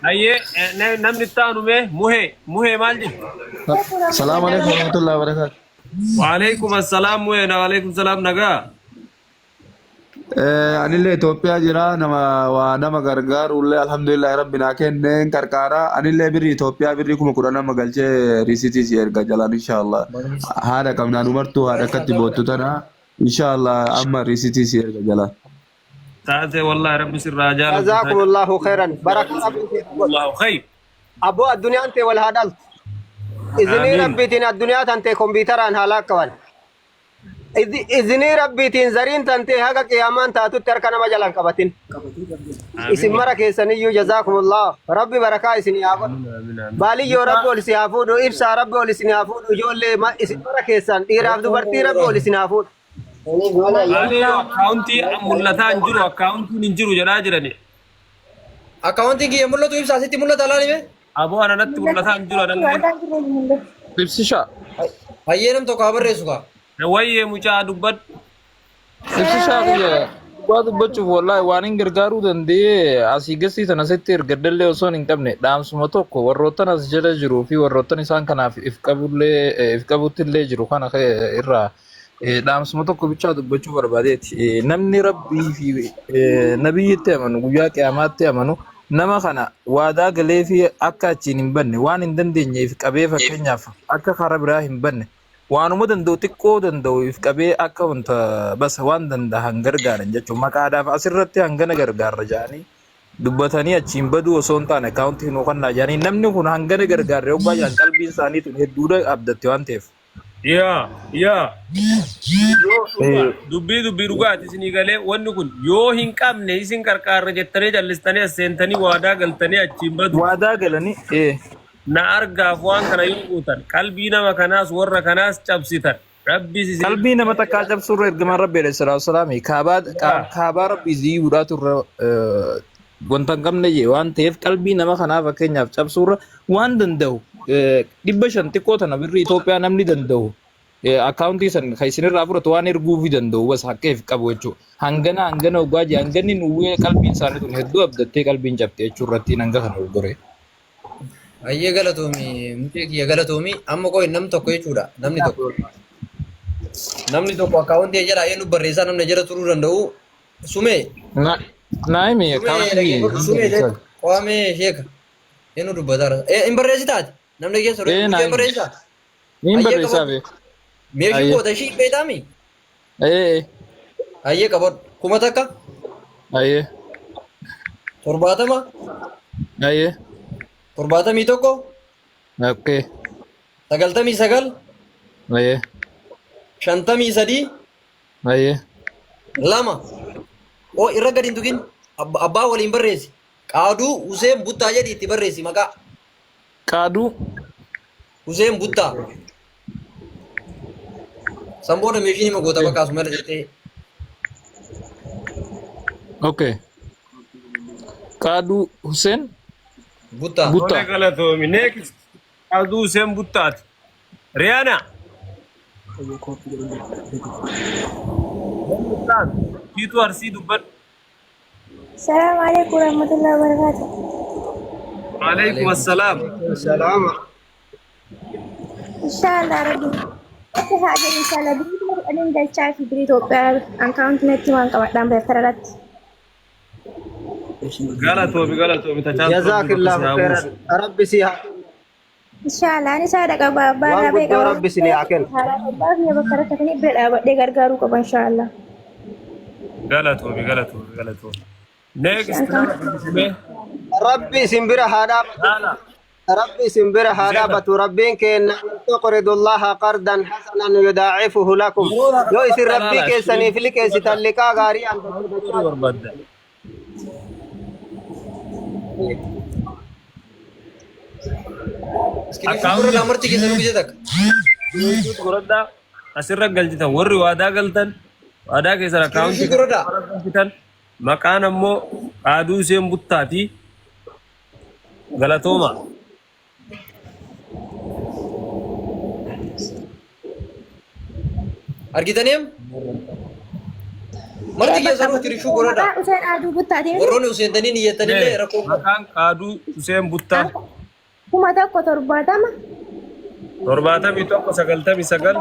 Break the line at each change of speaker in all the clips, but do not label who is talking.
Aye, namni taanu me muhe maal jedhu.
السلام عليكم ورحمة الله وبركاته.
Waalaikum assalam muhe na waalaikum salam nagaa.
أنا اللي إثيوبيا جرا نما غرغار ولا الحمد لله ربنا كن كركارا أنا اللي بري إثيوبيا بري كم كورونا مقالة ريسيتي سير كجلان إن شاء الله هذا كم نمرتو هذا كتبوتو تنا إن شاء الله أما ريسيتي سير كجلان.
Taate wallahi rabbi sirraa jaalatu.
جزاكم الله خيرا بارك
Allahu khayr.
ابو الدنيا انت والهدل اذني
Amiin.
ربي تين الدنيا انت كمبيوتر ان هلاك كمان اذني ربي تين زرين انت هاك قيامان تاتو تركنا مجالن كبتين اسم مرك سنيو جزاكم الله ربي بركه اسني ابو بالي يو رب ولسي افود ابسا رب ولسي افود جولي ما اسم مرك سن ايراف دبرتي رب ولسي افود
Maali akkaawuntii mul'ataa hin jiru akkaawuntiin hin jiru jedhaa jirani.
Accounting की मुल्ला तो इब्सा से मुल्ला दलाली में
Aboo ananatti mul'ataa hin jiru anan.
إبسشا
अय्यनम तो काबर रेसुगा
Wayyee mucaa dubbadhu.
إبسشا يا بعض بچو والله وانين غرغارو دندي أسيغسي تناسيت إرغدلله وصون إنكمني دام سمتوكو وروتنا سجل جرو في وروتنا إنسان كنا في إفكابوتله جرو كنا خير إرّا دام سمتوكو بيشاد بچو برباديت نمني ربي في نبي تامنو ويا كيامات تامنو نما خنا وادا غلي في أكا تشين بني وان إندندي إفكابي فكنياف أكا خراب راهم بني waanuma danda'u xiqqoo danda'u if qabee akka wanta bas waan danda'an gargaaran jechuun maqaadhaaf asirratti hangana gargaarra jedhanii dubbatanii achiin baduu osoo hin taane akaawuntii nu kannaa jedhanii namni kun hangana gargaarre yoo baay'aan qalbiin isaanii tun hedduudha abdatte waan ta'eef.
Yaa. Dubbii dhugaati isinii galee wanni kun yoo hin qabne isin qarqaarra jettanii jallistanii as seentanii waadaa galtanii achiin badu.
Waadaa galanii
Na argaaf waan kana yoo guutan qalbii nama kanaas warra kanaas cabsitan. Rabbis isin.
qalbii nama takkaa cabsurra ergamaan rabbi alayhi salaatu wasalaami kaabaa rabbi ziyuudhaa turre wanta hin qabne jee waan ta'eef qalbii nama kanaa fakkeenyaaf cabsurra waan danda'u 500 xiqqoo tana birri Itoophiyaa namni danda'u akaawuntii san kan isinirraa fudhatu waan erguufii danda'u bas haqeef qabu jechuudha. Hangana ogaa jee hanganni nuwwee qalbiin isaanii tun hedduu abdattee qalbiin cabte jechuurratti hanga kana gurgure.
अय्ये गलतोमी मुझे किया गलतोमी अम्म कोई नम तो कोई चूड़ा नमनी तो अकाउंट ये जरा ये नु बरेसा नमने जरा तुरु रंडो सुमे
Naimi akaawuntii
सुमे जे कोमे शेख ये नु बजार ए इंबरेसी ताज नमने ये सरो इंबरेसा
niin barreessaave
मेरी को दशी बेदामी अय्ये कबर कुमता का
aye
torbaatama
aye
torbaatamii tokko
okay
99
aye
53
aye
lama oo irra gadi hin tuqin abbaa waliin barreessi qaaduu Huseen Buttaa jedhi itti barreessi maqaa
qaaduu
Huseen Buttaa san booda meeshiin hima goota bakka asuma irra jettee
okay qaaduu Huseen
Buttaa
Butta galatoomi next aduu seen buttaati. Riyaana. Kiitu arsii dubbadhu.
السلام عليكم ورحمة الله وبركاته.
Waalaikum assalaam.
salaama
إن شاء الله ربي. في حاجة إن شاء الله بيجي أنا جاي شايف بريتو أكاونت نتي وان كمان دام بفترات.
Galatoomi tajaajila.
jazaakillahu khairan rabbi si haa
إن شاء الله أنا ساعدك أبا
waan guddoo rabbi si ni haa kennu
بابي يا بكرة تكني بلا بدي غرغرو كمان إن شاء الله.
Galatoomi. Next.
rabbi simbira haadhaa ربي سنبره هذا بتو ربين كن تقرض الله قرضا حسنا يضاعفه لكم يو يصير ربي كيسني في لك يستلقى غاري عند
Akkaawuntii
lamarti keessa nuti jedhaka.
Gurgurtaa asirra galchitan warri waadaa galtan waadaa keessan akkaawuntii galchitan maqaan ammoo qaaduu Huseen Buttaati. Galatooma.
Argitaniim?
Marti keessa nuti rishuu godhadha.
Useen aduu buttaatee
Warroonni useentanii niyyatanillee rakkoo qabu.
Maqaan qaaduu Useen Buttaa.
1,170
71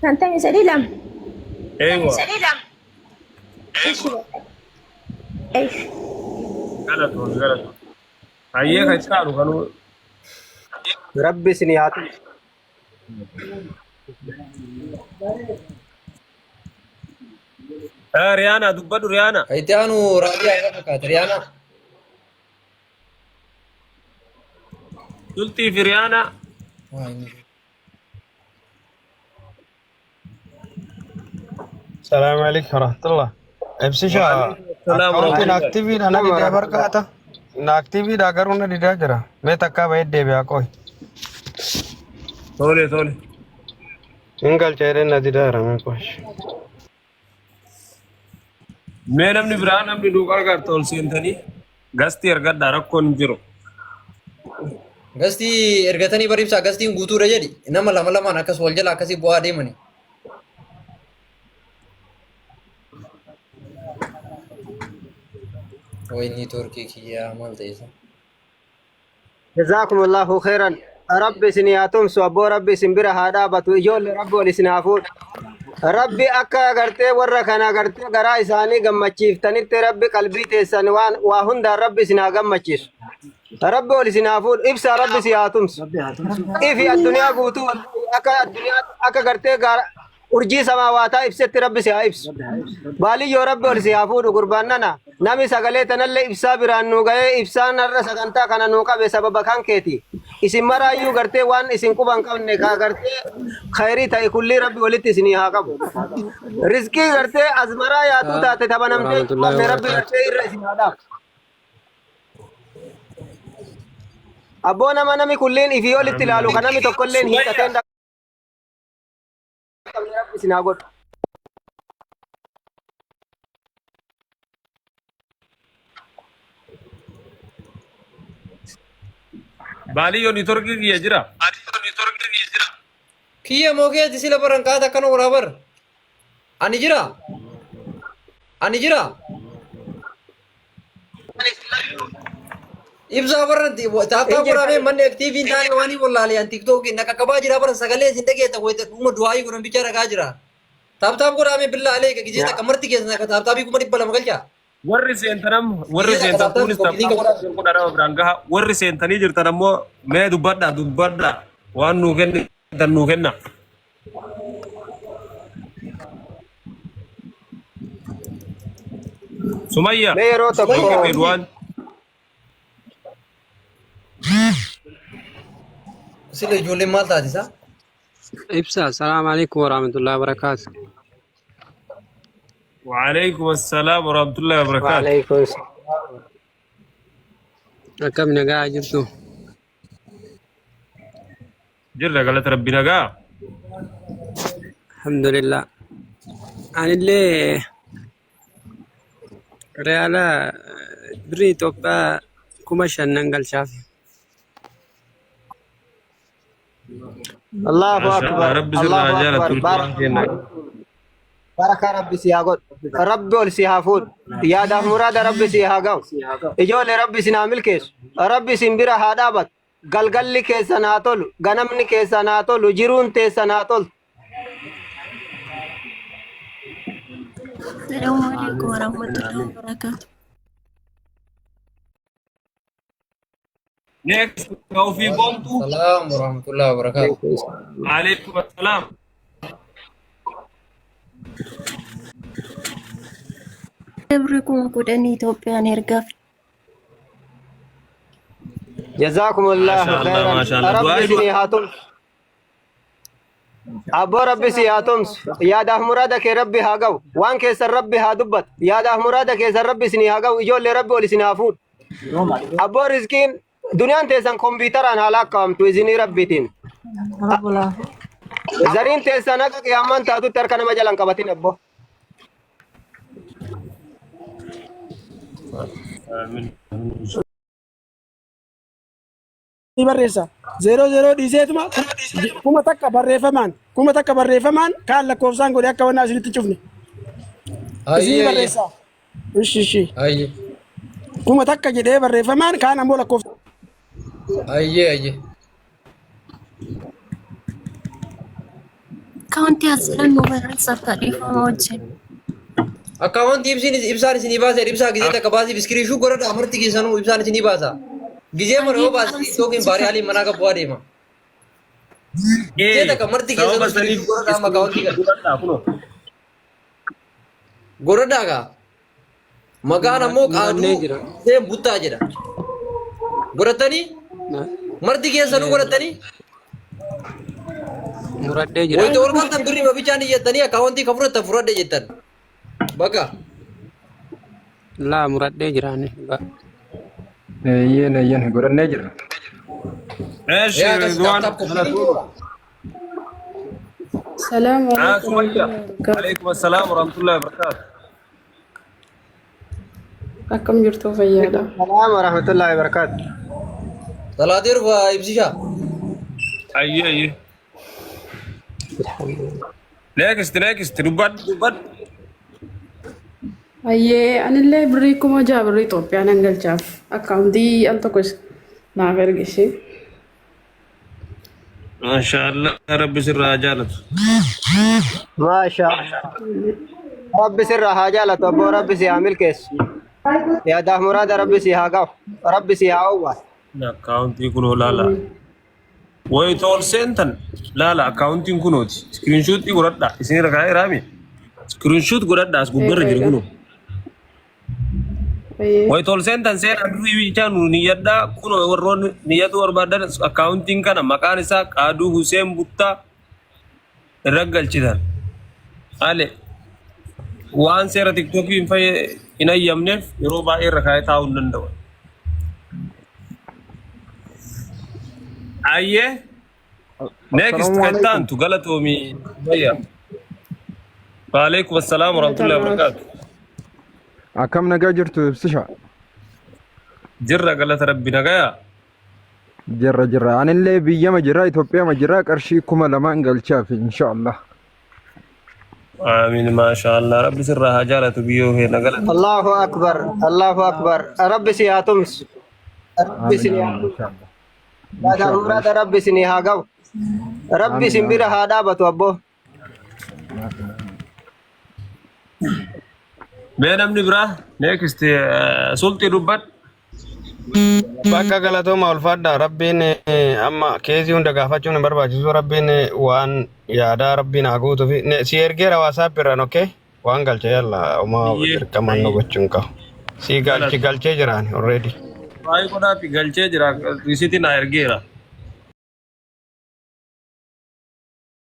53
Eewa.
ايش
Galatoon. Hayyee kan caalu kanuu.
Rabbi isin haa ta'u.
Riyaana dubbadhu Riyaana.
Itti aanu raadiyaa irra fakkaata Riyaana.
Tultii fi Riyaana.
السلام عليكم ورحمة الله. ابسشا
Salaam
أكونتي ناكتيفي أنا دي دابر كاتا ناكتيفي دا كرونا دي داجرا متى بعيد دي بياكوي
Tole.
إنقل شيرين ندي دارا ما كويس.
Mee namni biraa namni duukaa garta ol seentanii gastii argadhaa rakkoon hin jiru.
Gastii ergatanii bariibsaa gastiin guutuudha jedhi. Nama lamaan akkas wal jala akkasii bu'aa deemani. Wayni Turkii kiyyaa maal ta'isa?
جزاكم الله خيرا ربي سنياتهم سوابو ربي سنبرا هذا باتو يجول ربي ولسنافود ربي أكا غرتي ورا كان غرتي غرا إساني غمچيف تنيت ربي قلبي تيسان وهن دار ربي سنا غمچيس ربي ولسنافود إبسا ربي سياتهم إفي الدنيا قوتو أكا غرتي urjii samaawataa ibsetti rabbi si haa ibsu baalii yoo rabbi ol si haa fuudhu gurbaannana nami sagalee tanallee ibsaa biraan nuu ga'ee ibsaan har'a sagantaa kana nuu qabe sababa kan keeti isin maraayyuu gartee waan isin quban qabne kaa gartee khayrii ta'e kullii rabbi walitti isinii haa qabu rizqii gartee azmaraa yaatuu taate tabanamtee rabbi gartee irra isin haa dhaabu abboo nama nami kulliin ifii olitti ilaalu kan nami tokkolleen hiikateen rabbi isin haa godhu
Baalii yoo niitorkii kiyya jira.
Kiyya mookeeti sila baran kaata akkana walaa bar. Ani jira. Ibsaa barratti taaptaa boraamee manni aktiiviin taane waan wallaalee tiktookiin nakakabaa jira baran sagalee isin dhageetta wayita dhuma du'aayii godhan bicha ragaa jira. Taaptaa boraamee billaa alee gijee takka marti keessa naka taaptaabii kuma 200 galcha.
Warri seentanam warri seentan kunis taphata biraan gaha warri seentanii jirtan ammoo mee dubbadha waan nuu kenna. Sumayya.
mee yeroo tokko
Edwaan.
Sila ijoolleen maal taatisa?
إبسا السلام عليكم ورحمة الله وبركاته.
وعليكم السلام ورحمة الله وبركاته.
وعليكم السلام
كم نجا جبتو؟
جرّا قالت ربنا قا.
الحمد لله. أنا اللي ريالا بريتو با كمشان ننقل شافي.
الله
ما شاء الله
أكبر
رب زرنا
الله
جالة
أكبر
تركيا.
بارك ربي سياغود ربي ول سيهافود يا دا مراد ربي سيهاغو اجول ربي سنامل كيس ربي سنبرا هادابت غلغل كيسناتول غنمني كيسناتول جيرون تيسناتول
السلام عليكم ورحمة الله وبركاته.
Next, Taufiq Bomtu.
Salam warahmatullahi wabarakatuh.
عليكم السلام.
Debrikum kudani Itoophiyaa ergaaf.
جزاكم الله
ما شاء الله، ما شاء
خيرا
الله.
ربي سيهاتم ابو ربي سيهاتم يا دا مرادك ربي هاغو وان كيس ربي هادبت يا دا مرادك يا ربي سني هاغو اجول ربي ول سنافود ابو رزقين دنيا تيسان كمبيوتر ان هلاكم توزني ربيتين زرين تيسان قيامن تاتو تركنا مجالن قبتين ابو
barreessa 00 dhiiseetuma kuma takka barreeffamaan kaan lakkoofsaan godhe akka wanna asinitti cufne Isinii barreessaa. Ishi.
Ayye.
Kuma takka jedhee barreeffamaan kaan ammoo lakkoofsa.
Ayye.
Kaunti asilan nu barreessaaf taadhiifama wajjin.
Akkaawwanti ibsaan isinii baasa ibsaa gizee takka baasiif iskiriinshuu godhadha amarti keessanuu ibsaan isinii baasa. Gizee mana yoo baasa tiktookiin baarii haliin manaa qabu adeema. Gizee takka amarti keessanuu iskiriinshuu godhadha amma akkaawwantii gad. Godhadhaa gaa. Maqaan ammoo qaaduu seen buttaa jedha. Godhatanii? Marti keessanuu godhatanii?
Muradhee jira.
Wayita ol galtan birrii mabichaan iyyattanii akkaawwantii kan fudhattan fudhadhe jettan. Bakka.
Laa muradhee jiraani.
Eeyyen godhannee jira.
ايش رضوان
السلام عليكم
وعليكم السلام ورحمة الله وبركاته.
أكم جرتوا فيادا
السلام ورحمة الله وبركاته.
Salaatii dhufa ibsishaa.
أي next dubbad
أيه أنا اللي بريكم أجا بري توبي أنا نقل شاف أكاونتي أنت كويس نافر قشي
ما شاء الله رب سر رجالته
ما شاء الله. رب سر حاجالة أبو رب سيعمل كيس. يا ده مراد رب سيهاقو رب سيهاقو.
أكاونت يكون لا ويتول سنتن لا أكاونت يكون سكرين شوت يقول لا يصير كاي رامي سكرين شوت يقول لا أسبوع برا يقولون ويتول سنتن سين أدري بيجانو نيادا كونو ورون نيادو وربادر أكاونتين كنا مكان ساك أدو حسين بوتا رجال كذا عليه وان سيرة تيك توك ينفع إنا يمنف يروبا إيركاي تاون نندو أيه next كتان تقولتوا مي بيا وعليكم السلام ورحمة الله وبركاته.
Akkam nagaa jirtu ibsisha.
Jirra galata rabbi nagaya.
Jirra. Anillee biyyama jira Itoophiyaa jira qarshii 2000 galchaaf inshallah.
آمين ما شاء الله ربي سرها حجالة بيوه نقلت.
الله أكبر الله أكبر رب سيهاتمس رب سيهاتمس. لا مراد رب سيهاقو رب سنبير هذا بتوبه.
بين أمني برا next سلطي ربات.
Bakka galatooma ulfaadha rabbiin amma keesii hunda gaafachuun hin barbaachisu rabbiin waan yaadaa rabbiin haa guutuuf si ergeera waasaap irraan okkee waan galche yalla uma dirqaman nu gochuun qabu si galchee jiraan already.
Baay'ee godhaa fi galchee jira risiitiin haa ergeera.